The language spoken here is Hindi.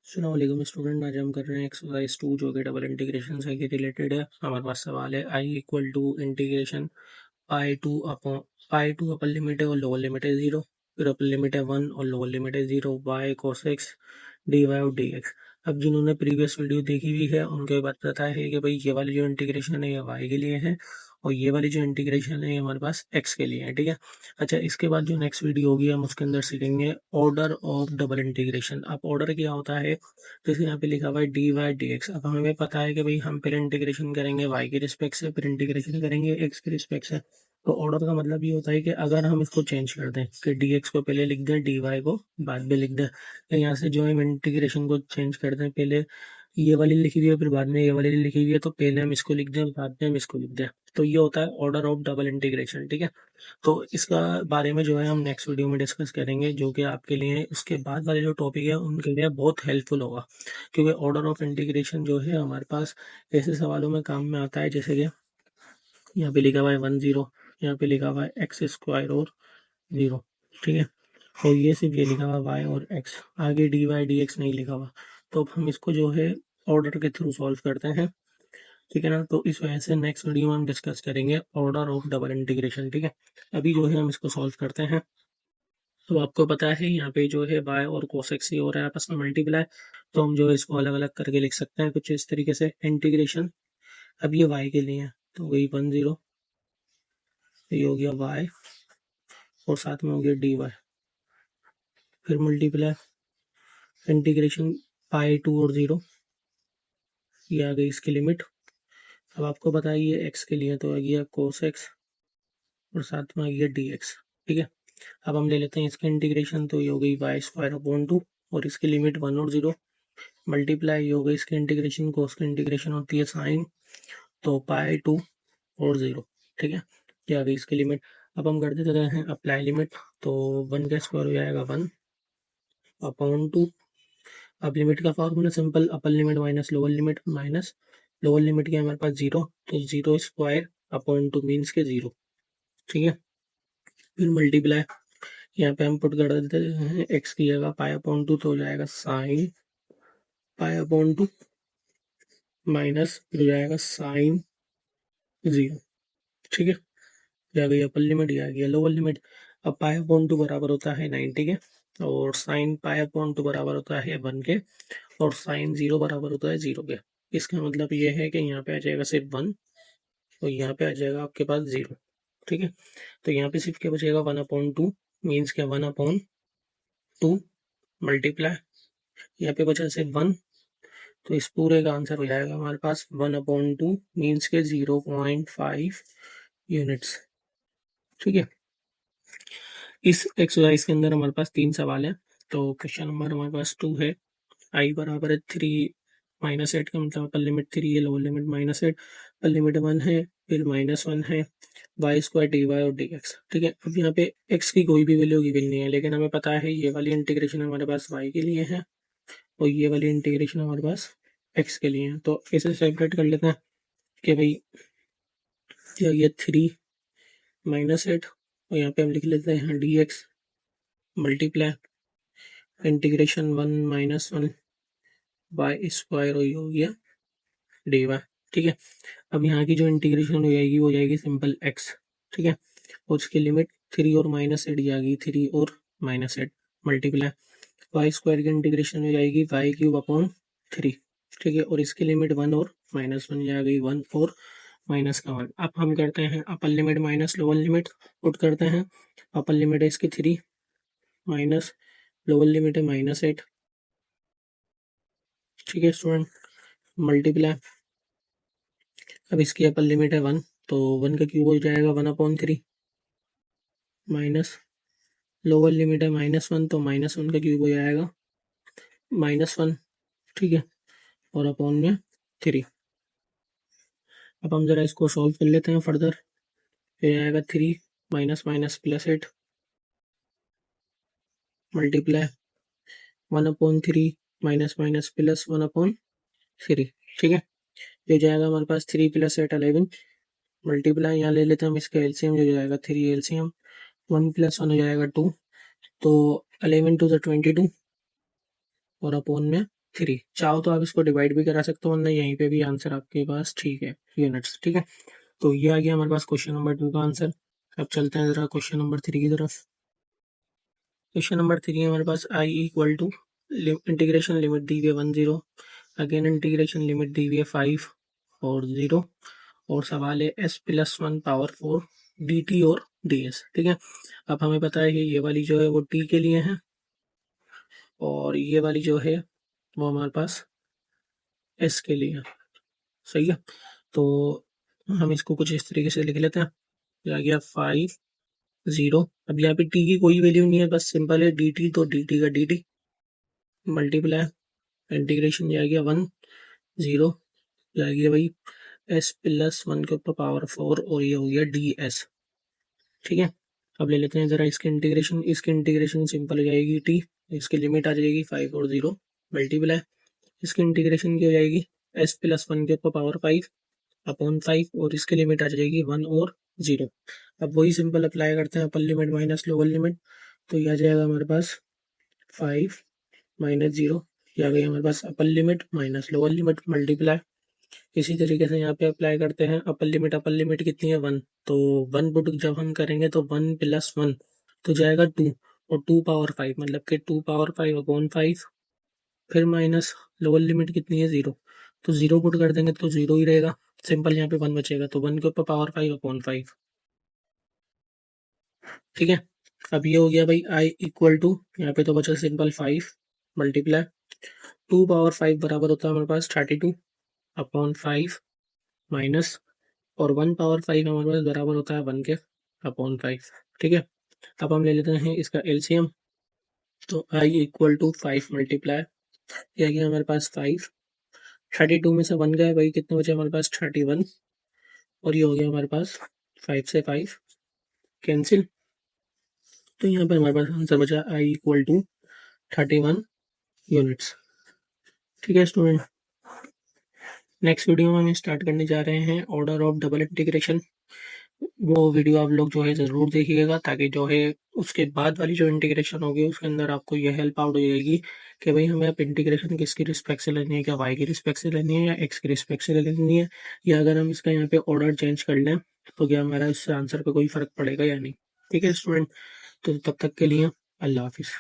अस्सलाम स्टूडेंट। आज हम कर रहे हैं एक्सरसाइज 2 जो कि डबल इंटीग्रेशन से रिलेटेड है। हमारे पास सवाल है I equal to integration pi to upper limit है और लोअर लिमिट है 0, फिर अपर लिमिट है 1 और लोअर लिमिट है 0, y cos x d y और डी एक्स। अब जिन्होंने प्रीवियस वीडियो देखी हुई है उनके बाद पता है कि भाई ये वाली जो इंटीग्रेशन है ये वाई के लिए है और ये वाली जो इंटीग्रेशन है ये हमारे पास एक्स के लिए है। ठीक है। अच्छा, इसके बाद जो नेक्स्ट वीडियो होगी हम उसके अंदर सीखेंगे ऑर्डर ऑफ डबल इंटीग्रेशन। अब ऑर्डर क्या होता है, जैसे यहाँ पे लिखा हुआ है डी वाई डी एक्स। अब हमें पता है कि भाई हम पहले इंटीग्रेशन करेंगे वाई के रिस्पेक्ट से, फिर इंटीग्रेशन करेंगे एक्स के रिस्पेक्ट से। तो ऑर्डर का मतलब ये होता है कि अगर हम इसको चेंज कर दें कि डी एक्स को पहले लिख दें, डी वाई को बाद में लिख दें, तो यहाँ से जो हम इंटीग्रेशन को चेंज कर दें, पहले ये वाली लिखी हुई है फिर बाद में ये वाली लिखी हुई है, तो पहले हम इसको लिख दें बाद में हम इसको लिख दें, तो ये होता है ऑर्डर ऑफ डबल इंटीग्रेशन। ठीक है। तो इसका बारे में जो है हम नेक्स्ट वीडियो में डिस्कस करेंगे, जो कि आपके लिए उसके बाद वाले जो टॉपिक है उनके लिए बहुत हेल्पफुल होगा, क्योंकि ऑर्डर ऑफ इंटीग्रेशन जो है हमारे पास ऐसे सवालों में काम में आता है, जैसे कि यहाँ पे लिखा हुआ है 1 0, यहाँ पे लिखा हुआ है एक्स स्क्वायर और 0। ठीक है। और ये सिर्फ ये लिखा हुआ वाई और एक्स, आगे डी वाई डी एक्स नहीं लिखा हुआ। तो अब हम इसको जो है ऑर्डर के थ्रू सॉल्व करते हैं। ठीक है ना। तो इस वजह से नेक्स्ट वीडियो में हम डिस्कस करेंगे ऑर्डर ऑफ डबल इंटीग्रेशन। ठीक है। अभी जो है हम इसको सॉल्व करते हैं। तो आपको पता है यहाँ पे जो है वाई और कोस एक्स ये हो रहा है आपस में मल्टीप्लाई, तो हम जो है इसको अलग अलग करके लिख सकते हैं कुछ इस तरीके से इंटीग्रेशन। अब ये वाई के लिए है तो वही 1 0, ये हो गया वाई और साथ में हो गया डी वाई, फिर मल्टीप्लाई इंटीग्रेशन पाई 2 और 0, ये आ गई इसकी लिमिट। अब आपको पता है ये एक्स के लिए तो आ गया कोस एक्स और साथ में आ गया डी एक्स। ठीक है। अब हम ले लेते हैं इसका इंटीग्रेशन, तो ये हो गई वाई स्क्वायर अपॉन 2 और इसकी लिमिट 1 और 0, मल्टीप्लाई ये हो गई इसके इंटीग्रेशन, कोस की इंटीग्रेशन होती है साइन, तो पाई 2 और 0। ठीक है। ये आ गई इसकी लिमिट। अब हम कर देते हैं अप्लाई लिमिट, तो 1 का स्क्वायर हो जाएगा 1 अपॉन 2। अब लिमिट का फॉर्मूला सिंपल, अपर लिमिट माइनस लोअर लिमिट की हमारे पास 0, तो 0 स्क्वायर अपॉन 2 मीन्स के 0। ठीक है। फिर मल्टीप्लाई यहाँ पे हम पुट कर देते हैं एक्स की जगह पाई 2, तो हो जाएगा साइन पाई 2 माइनस फिर हो जाएगा साइन 0। ठीक है। ये आ गई अपर लिमिट, ये आ गया लोअर लिमिट। अब पाई 2 बराबर होता है 90 के और साइन पाई 2 बराबर होता है 1 के और साइन 0 बराबर होता है 0 के। इसका मतलब ये है कि यहाँ पे आ जाएगा सिर्फ 1 और यहाँ पे आ जाएगा आपके पास 0। ठीक है। तो यहाँ पे सिर्फ क्या बचेगा 1/2 मीन्स क्या 1/2 मल्टीप्लाई यहाँ पे बचा सिर्फ 1, तो इस पूरे का आंसर हो जाएगा हमारे पास 1/2 मीन्स के 0.5 यूनिट्स। ठीक है। इस एक्सरसाइज के अंदर हमारे पास 3 सवाल है। तो क्वेश्चन नंबर हमारे पास 2 है, आई बराबर है 3 -8 का मतलब अपर लिमिट 3 है, लोअर लिमिट -8, अपर लिमिट 1 है, फिर -1 है, वाई स्क्वायर डी वाई और डी एक्स। ठीक है। अब यहाँ पे एक्स की कोई भी वैल्यू गिवन नहीं है, लेकिन हमें पता है ये वाली इंटीग्रेशन हमारे पास वाई के लिए है और ये वाली इंटीग्रेशन हमारे पास एक्स के लिए है। तो इसे सेपरेट कर लेते हैं कि भाई ये 3 -8 और यहाँ पे हम लिख लेते हैं d x multiply integration 1 - 1 y square हो गया डी वाई। ठीक है। अब यहाँ की जो इंटीग्रेशन हो जाएगी वो जाएगी सिंपल एक्स। ठीक है। और उसकी लिमिट 3 और -8 आ गई, 3 और -8 मल्टीप्लाई वाई स्क्वायर की इंटीग्रेशन हो जाएगी y³ अपॉन 3। ठीक है। और इसकी लिमिट 1 और -1 आ गई, 1 और -1। अब हम करते हैं अपर limit minus lower limit put करते हैं। अपर लिमिट है इसकी 3 माइनस लोअर लिमिट है -8। ठीक है स्टूडेंट। मल्टीप्लाई अब इसकी अपर लिमिट है 1, तो 1 का क्यूब हो जाएगा 1/3 माइनस लोअर लिमिट है -1, तो -1 का क्यूब हो जाएगा -1। ठीक है। और अपॉन में 3। अब हम जरा इसको सॉल्व कर लेते हैं फर्दर। ये आएगा 3 -+8 मल्टीप्लाई 1/3 -++1/3। ठीक है। ये जाएगा हमारे पास 3 + 8 11 मल्टीप्लाई यहाँ ले लेते हैं हम इसका एलसीएम, जो जाएगा 3 एलसीएम 1 + 1 हो जाएगा 2, तो 11 × 2 = 22 और अपॉन में 3। चाहो तो आप इसको डिवाइड भी करा सकते हो, वरना यहीं पे भी आंसर आपके पास ठीक है, यूनिट्स। ठीक है, तो ये आ गया हमारे पास क्वेश्चन नंबर 2 का आंसर। अब चलते हैं जरा क्वेश्चन नंबर 3 की तरफ। क्वेश्चन नंबर 3 है हमारे पास, आई इक्वल टू इंटीग्रेशन लिमिट दी हुई है 1 0, अगेन इंटीग्रेशन लिमिट दी हुई है 5 और 0, और सवाल है s प्लस 1 पावर 4 dt और ds। ठीक है, अब हमें पता है कि ये वाली जो है वो t के लिए है, और ये वाली जो है वो हमारे पास s के लिए है। सही है, तो हम इसको कुछ इस तरीके से लिख लेते हैं। ये आ गया 5 0। अब यहाँ पे t की कोई वैल्यू नहीं है, बस सिंपल है dt, तो dt का dt मल्टीप्लाई इंटीग्रेशन, ये आ गया 1 0, ये आ गया भाई s प्लस 1 के ऊपर पावर 4, और ये हो गया ds। ठीक है, अब ले लेते हैं जरा इसकी इंटीग्रेशन। इसकी इंटीग्रेशन सिंपल हो जाएगी t, इसकी लिमिट आ जाएगी 5 और 0 मल्टीप्लाई, इसकी इंटीग्रेशन की हो जाएगी s प्लस 1 के ऊपर पावर 5 अपॉन 5, और इसकी लिमिट आ जाएगी 1 और 0। अब वही सिंपल अप्लाई करते हैं, अपर लिमिट माइनस लोअर लिमिट, तो ये आ जाएगा हमारे पास 5 माइनस 0, ये आ गई हमारे पास upper limit minus lower limit multiply. इसी तरीके से यहाँ पे अप्लाई करते हैं, अपर लिमिट कितनी है 1, तो 1 पुट जब हम करेंगे तो 1 प्लस 1 तो जाएगा 2, और 2 पावर 5 मतलब कि 2 पावर 5 अपॉन 5, फिर माइनस लोअर लिमिट कितनी है 0, तो 0 पुट कर देंगे तो 0 ही रहेगा, सिंपल यहाँ पे 1 बचेगा, तो 1 के ऊपर पावर 5 अपॉन 5। ठीक है, अब ये हो गया भाई आई इक्वल टू, यहाँ पे तो बचा सिंपल 5 मल्टीप्लाई 2 पावर 5 बराबर होता है हमारे पास 32 अपॉन 5 माइनस, और 1 पावर 5 हमारे पास बराबर होता है 1 के अपॉन 5। ठीक है, अब हम ले लेते हैं इसका एलसीएम, तो आई इक्वल टू 5 मल्टीप्लाई, ये आ गया हमारे पास 5, 32 में से 1 गए भाई, कितने बचे हमारे पास 31, और ये हो गया हमारे पास 5 से 5 कैंसिल, तो यहाँ पर हमारे पास आंसर बचा आई इक्वल टू 31 यूनिट्स। ठीक है स्टूडेंट, नेक्स्ट वीडियो में हम स्टार्ट करने जा रहे हैं ऑर्डर ऑफ डबल इंटीग्रेशन। वो वीडियो आप लोग जो है ज़रूर देखिएगा, ताकि जो है उसके बाद वाली जो इंटीग्रेशन होगी उसके अंदर आपको यह हेल्प आउट हो जाएगी कि भाई हमें अब इंटीग्रेशन किसकी रिस्पेक्ट से लेनी है, क्या वाई की रिस्पेक्ट से लेनी है या एक्स की रिस्पेक्ट से लेनी है, या अगर हम इसका यहाँ पे ऑर्डर चेंज कर लें तो क्या हमारा इससे आंसर पे कोई फ़र्क पड़ेगा या नहीं। ठीक है स्टूडेंट, तो तब तक के लिए अल्लाह हाफिज़।